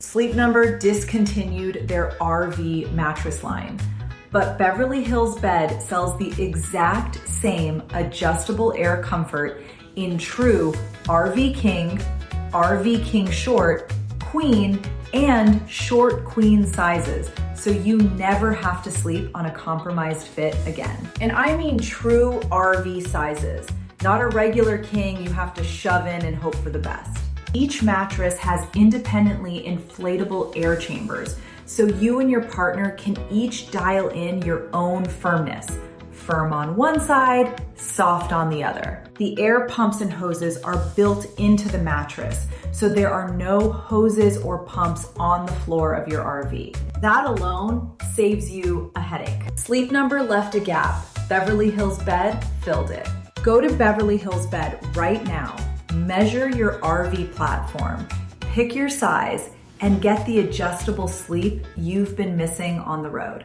Sleep Number discontinued their RV mattress line, but Beverly Hills Bed sells the exact same adjustable air comfort in true RV King Short, Queen, and Short Queen sizes, so you never have to sleep on a compromised fit again. And I mean true RV sizes, not a regular king you have to shove in and hope for the best. Each mattress has independently inflatable air chambers, so you and your partner can each dial in your own firmness. Firm on one side, soft on the other. The air pumps and hoses are built into the mattress, so there are no hoses or pumps on the floor of your RV. That alone saves you a headache. Sleep Number left a gap. Beverly Hills Bed filled it. Go to Beverly Hills Bed right now. Measure your RV platform, pick your size, and get the adjustable sleep you've been missing on the road.